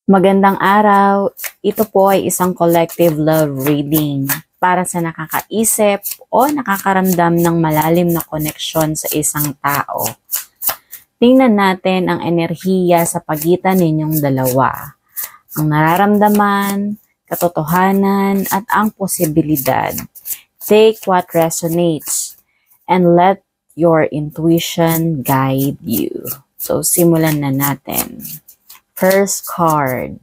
Magandang araw. Ito po ay isang collective love reading para sa nakakaisip o nakakaramdam ng malalim na koneksyon sa isang tao. Tingnan natin ang enerhiya sa pagitan ninyong dalawa. Ang nararamdaman, katotohanan, at ang posibilidad. Take what resonates and let your intuition guide you. So, simulan na natin. First card.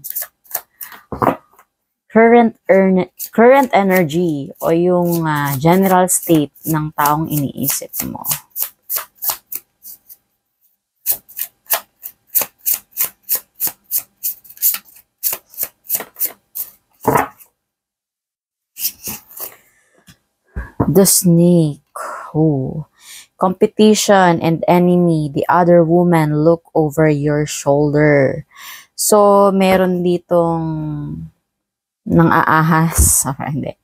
Current energy o yung general state ng taong iniisip mo. The snake. Oh. Competition and enemy, the other woman look over your shoulder. So, meron ditong nang aahas. Hindi.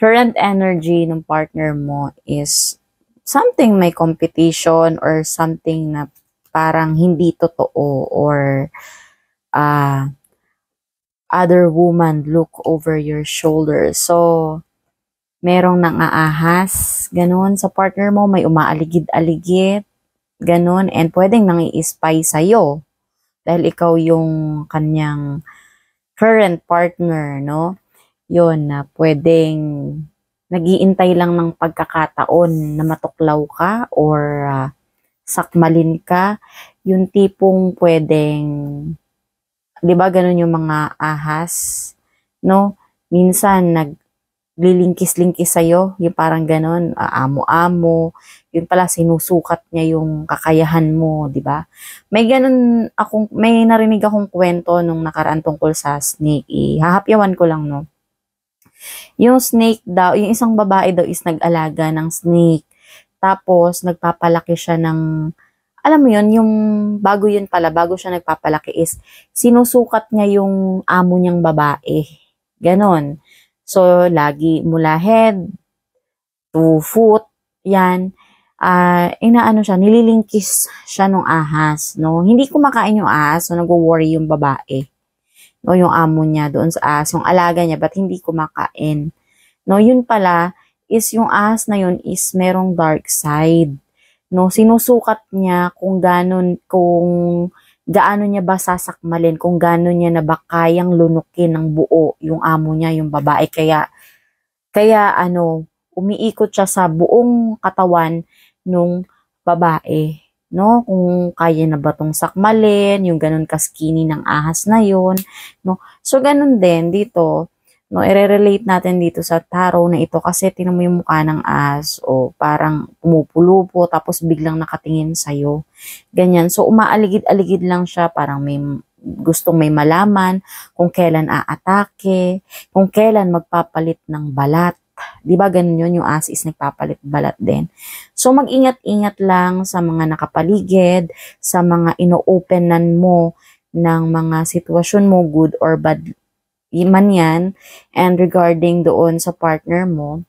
Current energy ng partner mo is something may competition or something na parang hindi totoo or other woman look over your shoulder. So, merong nang aahas, ganun, sa partner mo, may umaaligid-aligid, ganun, and pwedeng nang-i-spy sa'yo dahil ikaw yung kanyang current partner, no? Yun, na pwedeng nag-iintay lang ng pagkakataon na matuklaw ka or sakmalin ka, yung tipong pwedeng, di ba ganun yung mga ahas, no? Minsan, lilingkis-lingkis sa'yo, yung parang ganon, amo-amo, yun pala sinusukat niya yung kakayahan mo, di ba? May narinig akong kwento nung nakaraan tungkol sa snake. Hahapyawan ko lang, no? Yung snake daw, yung isang babae daw is nag-alaga ng snake. Tapos, nagpapalaki siya ng, alam mo yun, yung bago siya nagpapalaki is, sinusukat niya yung amo niyang babae. Ganon. So, lagi mula head to foot, yan, nililingkis siya nung ahas, no? Hindi kumakain yung ahas, so nag-worry yung babae, no? Yung amo niya doon sa ahas, yung alaga niya, ba't hindi kumakain? No, yun pala, is yung ahas na yun is merong dark side, no? Sinusukat niya kung gaano niya ba sasakmalin, kung gaano niya na ba kayang lunukin ng buo yung amo niya, yung babae. Kaya umiikot siya sa buong katawan nung babae, no? Kung kaya na ba tong sakmalin, yung ganun ka-skinny ng ahas na yun, no? So, ganun din dito, no? I-relate natin dito sa tarot na ito kasi tinan mo yung mukha ng ahas o parang pumupulupo tapos biglang nakatingin sa'yo. Ganyan. So, umaaligid-aligid lang siya, parang gustong may malaman kung kailan aatake, kung kailan magpapalit ng balat. Di ba ganun yun? Yung ahas is nagpapalit balat din. So, mag-ingat-ingat lang sa mga nakapaligid, sa mga ino-openan mo ng mga sitwasyon mo, good or bad man yan, and regarding doon sa partner mo,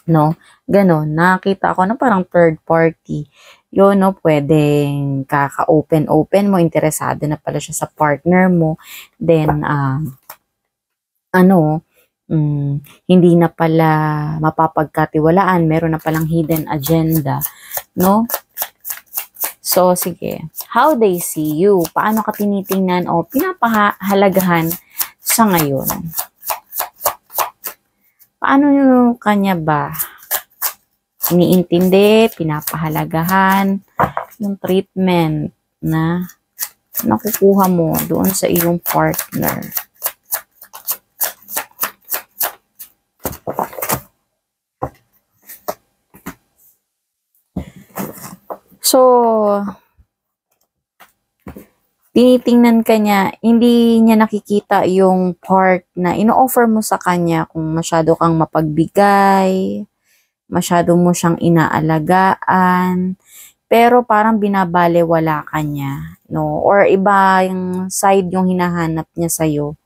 no, ganon, nakita ko na parang third party, yun, no, pwedeng kaka-open mo, interesado na pala siya sa partner mo, then, hindi na pala mapapagkatiwalaan, meron na palang hidden agenda, no? So, sige, how they see you, paano ka tinitingnan o pinapahalagahan sa ngayon? Paano yung kanya ba iniintindi, pinapahalagahan, yung treatment na nakukuha mo doon sa iyong partner? So, tinitingnan ka niya, hindi niya nakikita yung part na ino-offer mo sa kanya kung masyado kang mapagbigay, masyado mo siyang inaalagaan, pero parang binabalewala ka niya, no? Or iba yung side yung hinahanap niya sa'yo.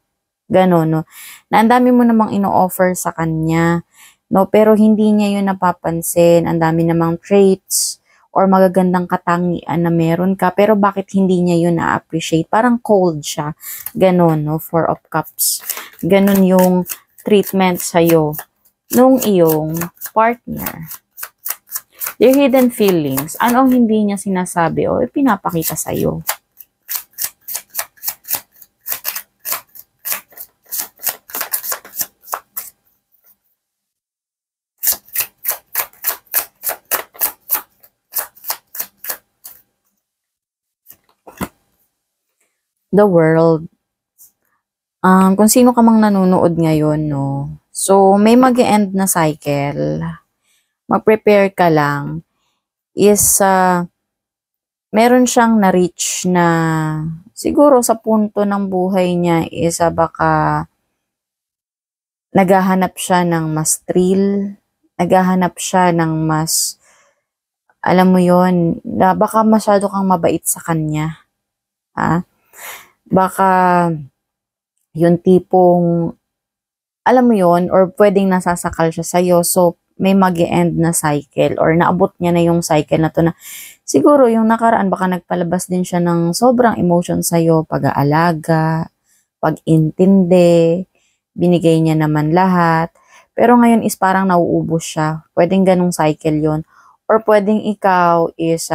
Ganon, no? Na ang dami mo namang ino-offer sa kanya, no? Pero hindi niya yun napapansin, ang dami namang traits or magagandang katangian na meron ka, pero bakit hindi niya yun na-appreciate? Parang cold siya. Ganon, no? Four of Cups. Ganon yung treatment sa'yo nung iyong partner. Your hidden feelings. Ano ang hindi niya sinasabi o pinapakita sa'yo? The World. Kung sino ka mang nanonood ngayon, no? So, may mag-end na cycle. Mag-prepare ka lang. Is, meron siyang na-reach na siguro sa punto ng buhay niya is baka naghahanap siya ng mas thrill. Naghahanap siya ng mas, alam mo yon, na baka masyado kang mabait sa kanya. Ha? Baka yung tipong, alam mo yon, or pwedeng nasasakal siya sa'yo, so may mag-end na cycle, or naabot niya na yung cycle na to na, siguro yung nakaraan, baka nagpalabas din siya ng sobrang emotion sa'yo, pag-aalaga, pag-intindi, binigay niya naman lahat, pero ngayon is parang nauubos siya, pwedeng ganong cycle yon, or pwedeng ikaw is,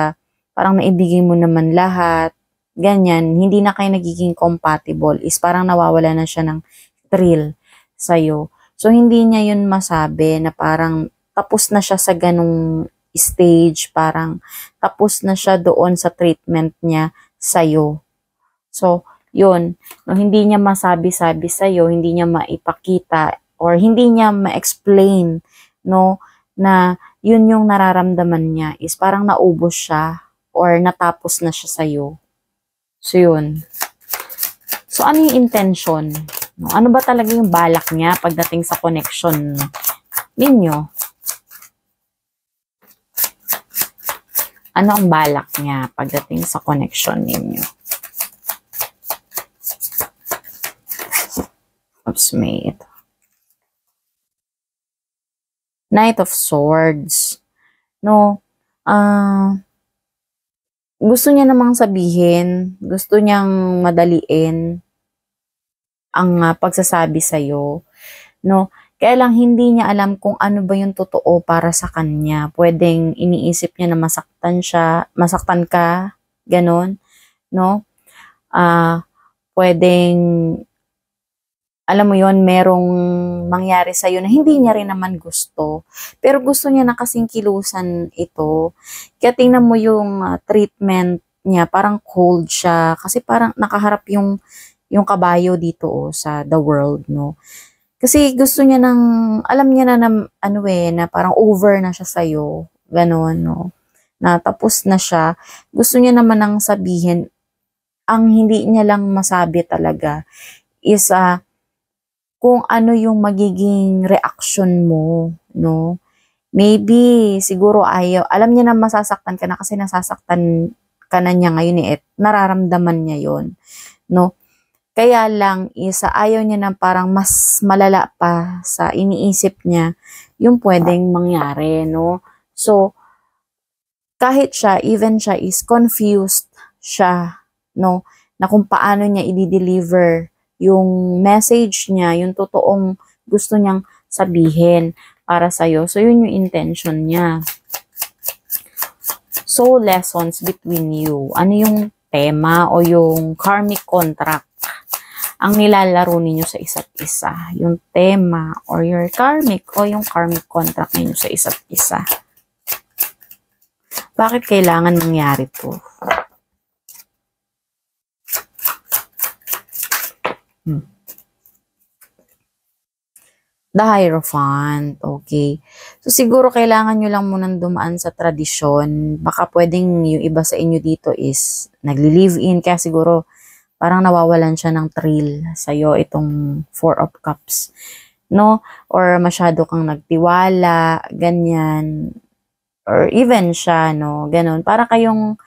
parang naibigay mo naman lahat, ganyan, hindi na kayo nagiging compatible, is parang nawawala na siya ng thrill sa'yo. So, hindi niya yun masabi na parang tapos na siya sa ganung stage, parang tapos na siya doon sa treatment niya sa'yo. So, yun, no, hindi niya masabi-sabi sa'yo, hindi niya maipakita, or hindi niya ma-explain, no, na yun yung nararamdaman niya, is parang naubos siya, or natapos na siya sa'yo. So, yun. So, ano yung intention? Ano ba talaga yung balak niya pagdating sa connection ninyo? Ano ang balak niya pagdating sa connection ninyo? Oops, may ito. Knight of Swords. No, gusto niya namang sabihin, gusto niyang madaliin ang pagsasabi sa'yo, no? Kaya lang hindi niya alam kung ano ba yung totoo para sa kanya. Pwedeng iniisip niya na masaktan siya, masaktan ka, ganon, no? Pwedeng, alam mo yon, merong mangyari sa'yo na hindi niya rin naman gusto. Pero gusto niya na kasing kilusan ito. Kaya tingnan mo yung treatment niya, parang cold siya. Kasi parang nakaharap yung kabayo dito sa The World, no? Kasi gusto niya ng, alam niya na, na parang over na siya sa'yo. Ganon, no? Na tapos na siya. Gusto niya naman nang sabihin, ang hindi niya lang masabi talaga is, kung ano yung magiging reaction mo, no? Maybe, siguro ayaw, alam niya na masasaktan ka na kasi nasasaktan ka na niya ngayon eh, nararamdaman niya yon, no? Kaya lang, ayaw niya na parang mas malala pa sa iniisip niya yung pwedeng mangyari, no? So, kahit siya, even siya is confused siya, no? Na kung paano niya i-deliver yung message niya, yung totoong gusto niyang sabihin para sa'yo. So, yun yung intention niya. Soul lessons between you. Ano yung tema o yung karmic contract ang nilalaro ninyo sa isa't isa? Yung tema or your karmic o yung karmic contract ninyo sa isa't isa. Bakit kailangan mangyari to? The Hierophant, okay. So, siguro kailangan nyo lang munang dumaan sa tradisyon. Baka pwedeng yung iba sa inyo dito is nagli-live-in, kaya siguro parang nawawalan siya ng thrill sa'yo itong Four of Cups, no? Or masyado kang nagtiwala, ganyan. Or even siya, no? Ganon. Para kayong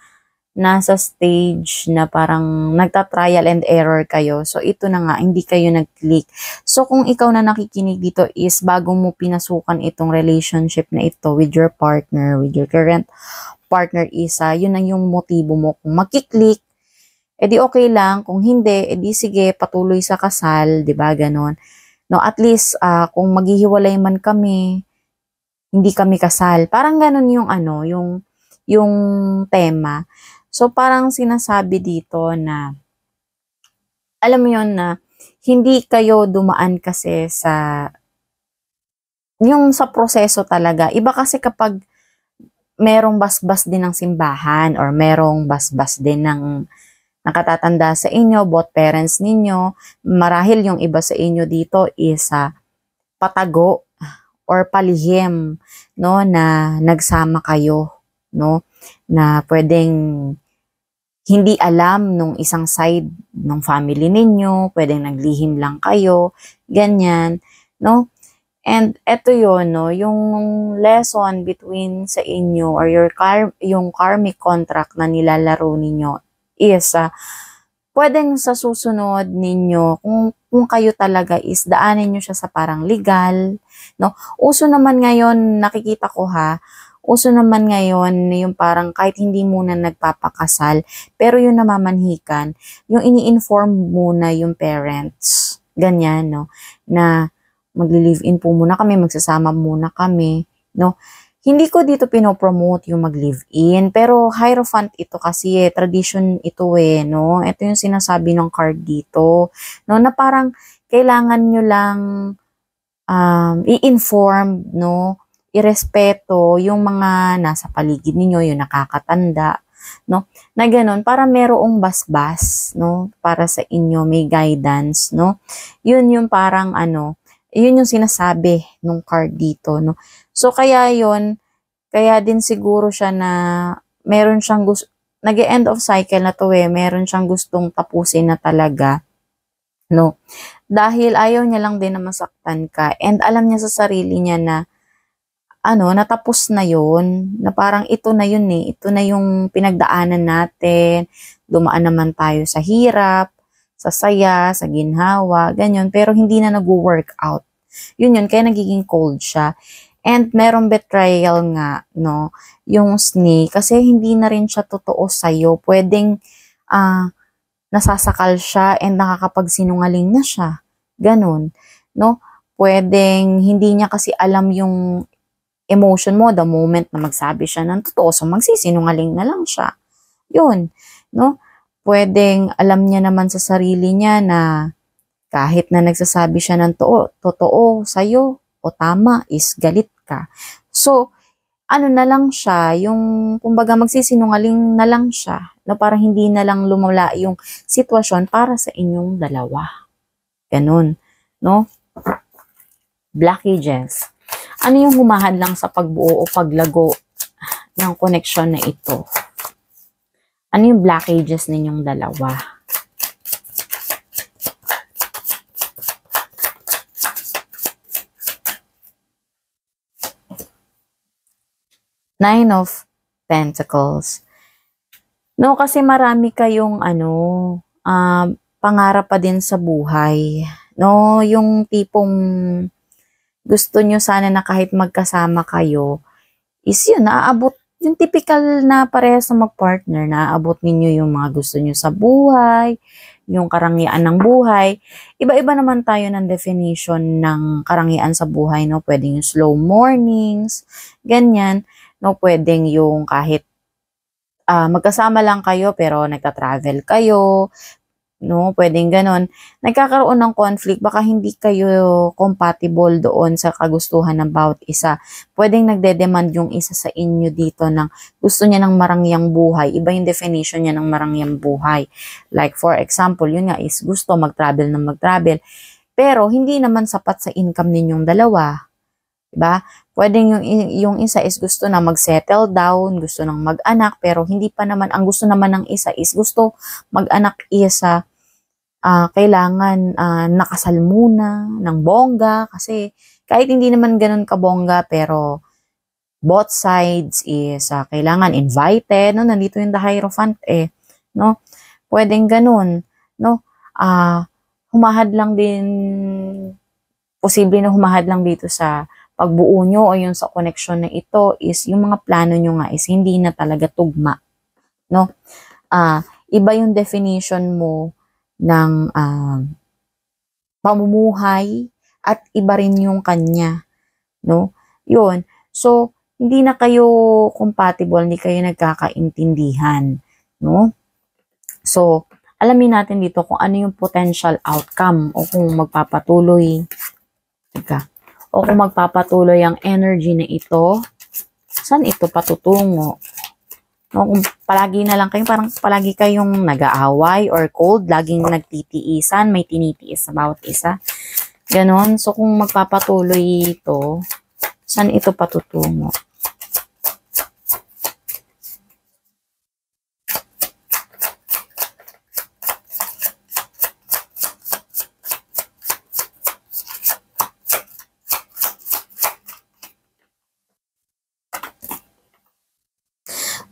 nasa stage na parang nagta-trial and error kayo. So, ito na nga, hindi kayo nag-click. So, kung ikaw na nakikinig dito is bago mo pinasukan itong relationship na ito with your partner, with your current mag-partner isa, yun ang yung motibo mo. Kung magkiklik, edi okay lang. Kung hindi, edi sige, patuloy sa kasal, 'di ba? Ganon. No, at least kung maghihiwalay man kami, hindi kami kasal. Parang ganon yung ano, yung tema. So parang sinasabi dito na alam mo yun na hindi kayo dumaan kasi sa yung sa proseso talaga. Iba kasi kapag merong basbas din ng simbahan or merong basbas din ng nakatatanda sa inyo, both parents ninyo, marahil yung iba sa inyo dito is patago or palihim, no, na nagsama kayo, no, na pwedeng hindi alam nung isang side ng family ninyo, pwedeng naglihim lang kayo, ganyan, no? And eto yun, no, yung lesson between sa inyo or yung karmic contract na nilalaro ninyo is pwedeng sa susunod ninyo, kung kayo talaga is daanin nyo siya sa parang legal, no? Uso naman ngayon, nakikita ko uso naman ngayon yung parang kahit hindi muna nagpapakasal, pero yung namamanhikan, yung ini-inform muna yung parents, ganyan, no? Na magli-live-in po muna kami, magsasama muna kami, no? Hindi ko dito pinopromote yung mag-live-in, pero Hierophant ito kasi tradition ito no? Ito yung sinasabi ng card dito, no? Na parang kailangan nyo lang i-inform, no? Irespeto yung mga nasa paligid ninyo, yung nakakatanda, no? Na ganun, para merong basbas, no? Para sa inyo, may guidance, no? Yun yung parang yun yung sinasabi nung card dito, no? So, kaya din siguro siya na meron siyang gusto, nag-end of cycle na to meron siyang gustong tapusin na talaga, no? Dahil ayaw niya lang din na masaktan ka and alam niya sa sarili niya na natapos na yun, na parang ito na yun ito na yung pinagdaanan natin, dumaan naman tayo sa hirap, sa saya, sa ginhawa, ganyan, pero hindi na nag-work out. Yun, kaya nagiging cold siya. And merong betrayal nga, no, yung snake, kasi hindi na rin siya totoo sa'yo. Pwedeng nasasakal siya and nakakapagsinungaling na siya. Ganon, no? Pwedeng hindi niya kasi alam yung emotion mo the moment na magsabi siya ng totoo, so magsisinungaling na lang siya. Yun, no? Pwedeng alam niya naman sa sarili niya na kahit na nagsasabi siya ng totoo sa'yo o tama is galit ka. So, na lang siya, yung kumbaga magsisinungaling na lang siya, na parang hindi na lang lumala yung sitwasyon para sa inyong dalawa. Ganun, no? Blockages. Ano yung humahad lang sa pagbuo o paglago ng connection na ito? Ano yung blockages ninyong dalawa? Nine of Pentacles. No, kasi marami kayong pangarap pa din sa buhay. No, yung tipong gusto nyo sana na kahit magkasama kayo, is yun, naaabot, yung typical na parehas na mag-partner, naaabot ninyo yung mga gusto nyo sa buhay, yung karangyaan ng buhay. Iba-iba naman tayo ng definition ng karangyaan sa buhay, no? Pwedeng yung slow mornings, ganyan, no? Pwedeng yung kahit magkasama lang kayo pero nagta-travel kayo, no, pwedeng ganon. Nagkakaroon ng conflict, baka hindi kayo compatible doon sa kagustuhan ng bawat isa. Pwedeng nagde-demand yung isa sa inyo dito ng gusto niya ng marangyang buhay. Iba yung definition niya ng marangyang buhay. Like for example, yun nga is gusto mag-travel na mag-travel. Pero hindi naman sapat sa income ninyong dalawa. Diba? Pwedeng yung isa is gusto na mag-settle down, gusto nang mag-anak, pero hindi pa naman, ang gusto naman ng isa is gusto mag-anak isa, kailangan nakasal muna ng bongga, kasi kahit hindi naman ganun kabongga, pero both sides is kailangan invited, no? Nandito yung the Hierophant no? Pwedeng ganun, no? Humahad lang din, posible na humahad lang dito sa pagbuo nyo o yung sa connection na ito is yung mga plano nyo nga is hindi na talaga tugma, no? Iba yung definition mo ng pamumuhay at iba rin yung kanya, no? Yun. So, hindi na kayo compatible, hindi kayo nagkakaintindihan, no? So, alamin natin dito kung ano yung potential outcome o kung magpapatuloy. O kung magpapatuloy ang energy na ito, saan ito patutungo? No, kung palagi na lang kayo, parang palagi kayong nag-aaway or cold, laging nagtitiisan, may tinitiis sa bawat isa. Ganon. So, kung magpapatuloy ito, saan ito patutungo?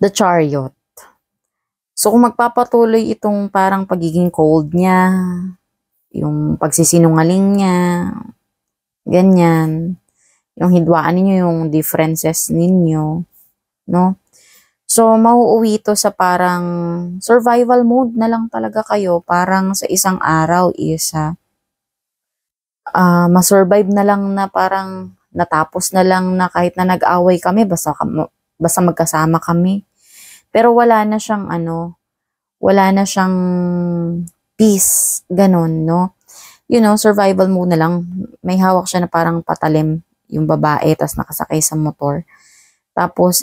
The Chariot. So, kung magpapatuloy itong parang pagiging cold niya, yung pagsisinungaling niya, ganyan, yung hidwaan ninyo, yung differences ninyo, no? So, mauuwi ito sa parang survival mode na lang talaga kayo. Parang sa isang araw is masurvive na lang na parang natapos na lang na kahit na nag-away kami, basta magkasama kami. Pero wala na siyang wala na siyang peace, ganon, no? You know, survival mode na lang. May hawak siya na parang patalim yung babae, tas nakasakay sa motor. Tapos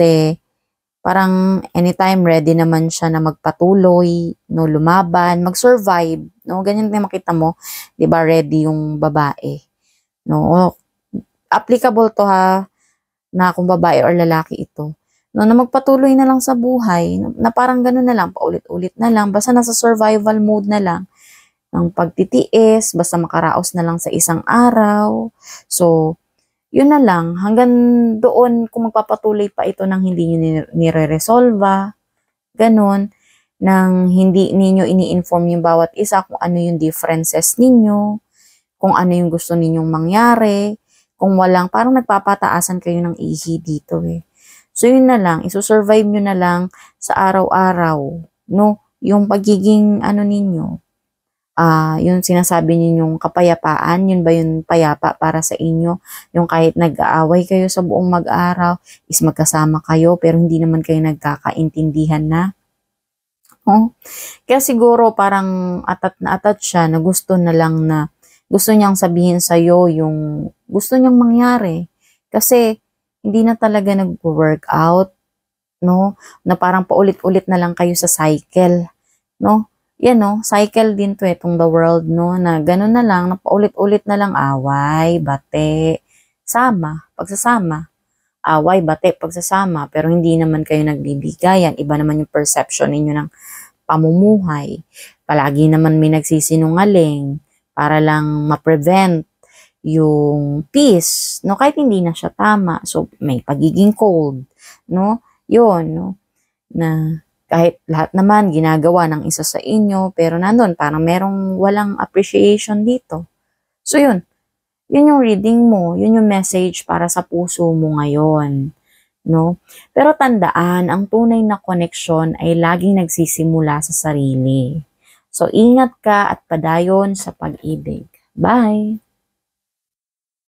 parang anytime ready naman siya na magpatuloy, no, lumaban, mag-survive, no? Ganyan din makita mo, 'di ba, ready yung babae, no? Applicable to na kung babae or lalaki ito. No, na magpatuloy na lang sa buhay, na parang gano'n na lang, paulit-ulit na lang, basta nasa survival mode na lang, ng pagtitiis, basta makaraos na lang sa isang araw. So, yun na lang, hanggang doon, kung magpapatuloy pa ito nang hindi nyo nire-resolva, gano'n, nang hindi ninyo ini-inform yung bawat isa kung ano yung differences ninyo, kung ano yung gusto ninyong mangyari, kung walang, parang nagpapataasan kayo ng ihi dito So, yun na lang, isusurvive nyo na lang sa araw-araw, no? Yung pagiging, ninyo, yung sinasabi ninyong kapayapaan, yun ba yung payapa para sa inyo? Yung kahit nag-aaway kayo sa buong mag-araw, is magkasama kayo, pero hindi naman kayo nagkakaintindihan na. Kaya siguro parang atat na atat siya na gusto na lang na, gusto niyang sabihin sa'yo yung gusto niyang mangyari. Kasi, hindi na talaga nag-work out, no? Na parang paulit-ulit na lang kayo sa cycle, no? Yan, no? Cycle din to itong the world, no? Na gano'n na lang, na paulit-ulit na lang away, bate, pagsasama. Away, bate, pagsasama. Pero hindi naman kayo nagbibigayan. Iba naman yung perception ninyo ng pamumuhay. Palagi naman may nagsisinungaling para lang ma-prevent yung peace, no? Kahit hindi na siya tama. So, may pagiging cold, no? Yun, no? Na kahit lahat naman ginagawa ng isa sa inyo, pero nandun, parang merong walang appreciation dito. So, yun. Yun yung reading mo. Yun yung message para sa puso mo ngayon, no? Pero tandaan, ang tunay na connection ay laging nagsisimula sa sarili. So, ingat ka at padayon sa pag-ibig. Bye!